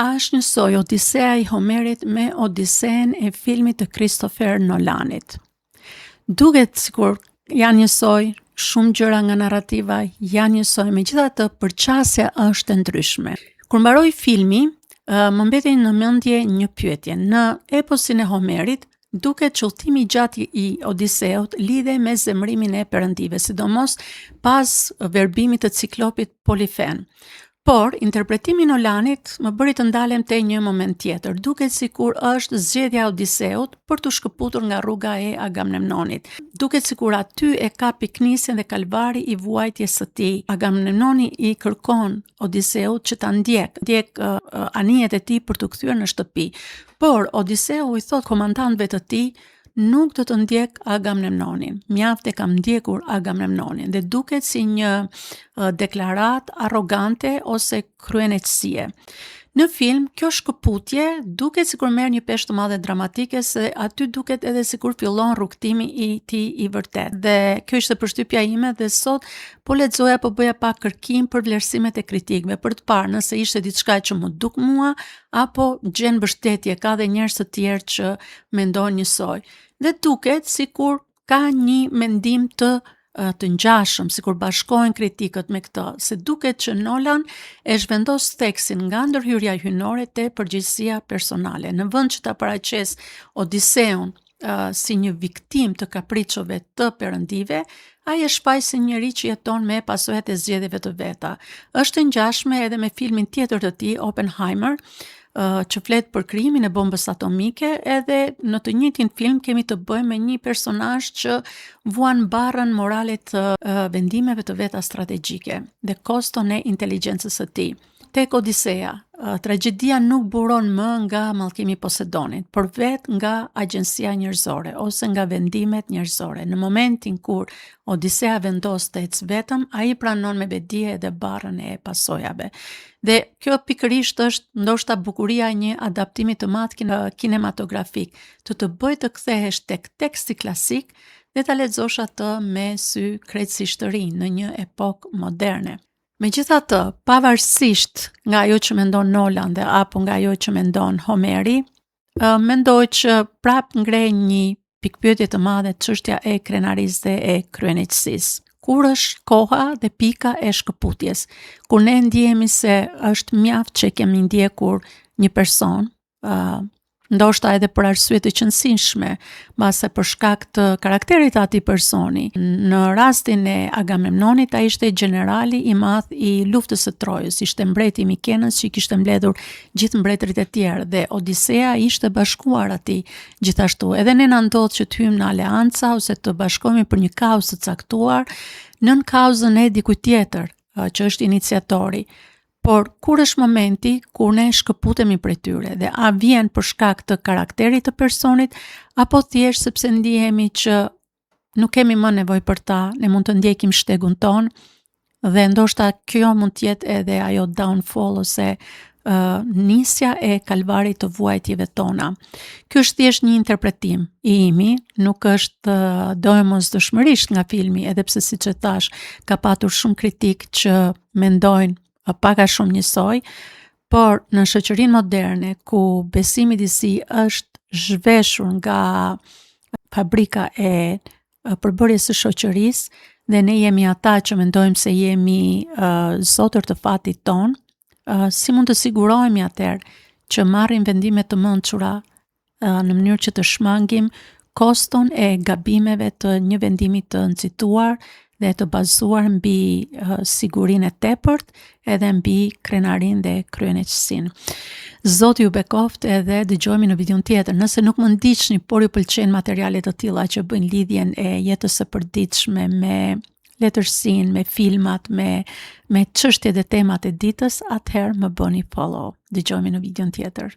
A është njësoj Odisea i Homerit me Odiseen e filmit të Christopher Nolanit? Duket sikur janë njësoj, shumë gjëra nga narrativa janë njësoj, megjithatë përqasja është e ndryshme. Kur mbaroi filmi, më mbeti në mendje një pyetje. Në eposin e Homerit, duket që udhëtimi i gjatë i Odiseut lidhe me zemrimin e perëndive, sidomos pas verbimit të ciklopit Polifen. Por, interpretimi Nolanit më bëri të ndalem te një moment tjetër. Duket sikur është zgjedhja e Odiseut për të shkëputur nga rruga e Agamemnonit. Duket sikur aty e ka piknisjen dhe kalvari i vuajtjes së tij. Agamemnoni i kërkon Odiseut që ta ndjek anijet e tij për të kthyer në shtëpi. Por Odiseu i thot komandantëve të tij, nuk do të ndjek Agamemnonin. Mjaft e kam ndjekur Agamemnonin dhe duket si një deklarat arrogante ose kryenësie. Në film, kjo shkëputje duket sikur merr një peshë të madhe dramatike, se aty duket edhe sikur fillon rrugtimi i tij i vërtet. Dhe kjo ishte përshtypja ime dhe sot po lexoja, po bëja pak kërkim për vlerësimet e kritikëve për të parë nëse ishte diçka që më duk mua apo gjen mbështetje ka dhe njerëz të tjerë që mendojnë njësoj. Dhe duket sikur ka një mendim të ngjashëm, sikur bashkohen kritikët me këtë, se duket që Nolan e zhvendos theksin nga ndërhyrja hyjnore te përgjegjësia personale. Në vend që ta paraqes Odiseun si një viktim të kapriçove të perëndive, ai e shpaj si njëri që jeton me pasojat e zgjedhjeve të veta. Është e ngjashme edhe me filmin tjetër të tij, Oppenheimer, që flet për krijimin e bombës atomike, edhe në të njëjtin film kemi të bëjmë me një personazh që vuan barrën morale të vendimeve të veta strategjike dhe koston e inteligjencës së tij. Tek Odisea, tragjedia nuk buron më nga mallkimi i Posedonit, por vetë nga agjencia njerëzore ose nga vendimet njerëzore. Në momentin kur Odisea vendos të ecë vetëm, ai pranon me bedi edhe barrën e pasojave. Dhe kjo pikërisht është ndoshta bukuria e një adaptimi të madh kinematografik, të bëj të kthehesh tek teksti klasik dhe ta lexosh atë me sy krejtësisht të rinj në një epokë moderne. Megjithatë, pavarësisht nga ajo që mendon Nolan dhe apo nga ajo që mendon Homeri, mendoj që prap ngrej një pikpyetje të madhe çështja e krenarisë dhe e kryenëqësisë. Kur është koha dhe pika e shkëputjes, kur ne ndjehemi se është mjaft që kemi ndjekur një person, ndoshta edhe për arsye të qëndësishme, mbase për shkak të karakterit të atij personi. Në rastin e Agamemnonit, ai ishte generali i madh i luftës së Trojës, ishte mbreti i Mikenës që i kishte mbledhur gjithë mbretërit e tjerë dhe Odisea ishte bashkuar atij gjithashtu. Edhe ne na ndodh që të hyjmë në aleanca ose të bashkohemi për një kauzë të caktuar nën kauzën e dikujt tjetër që është iniciatori. Por kur është momenti kur ne shkëputemi prej tyre dhe a vjen për shkak të karakterit të personit apo thjesht sepse ndihemi që nuk kemi më nevojë për ta, ne mund të ndjekim shtegun ton dhe ndoshta kjo mund të jetë edhe ajo downfall ose nisja e kalvarit të vuajtjeve tona. Ky është thjesht një interpretim i imi, nuk është domosdoshmërisht nga filmi, edhe pse siç e thash, ka patur shumë kritik që mendojnë pak a shumë njësoj, por në shoqërinë moderne ku besimi disi është zhveshur nga fabrika e përbërjes së shoqërisë dhe ne jemi ata që mendojmë se jemi zotër të fatit ton, si mund të sigurohemi atëherë që marrim vendime të mençura në mënyrë që të shmangim koston e gabimeve të një vendimi të nxituar dhe të bazuar mbi sigurinë e tepërt edhe mbi krenarinë dhe kryenëqësinë. Zoti ju bekoft edhe dëgjojmë në videon tjetër. Nëse nuk më ndiqni, por ju pëlqejnë materiale të tilla që bëjnë lidhjen e jetës së përditshme me letërsinë, me filmat, me çështjet dhe temat e ditës, atëherë më bëni follow. Dëgjojmë në videon tjetër.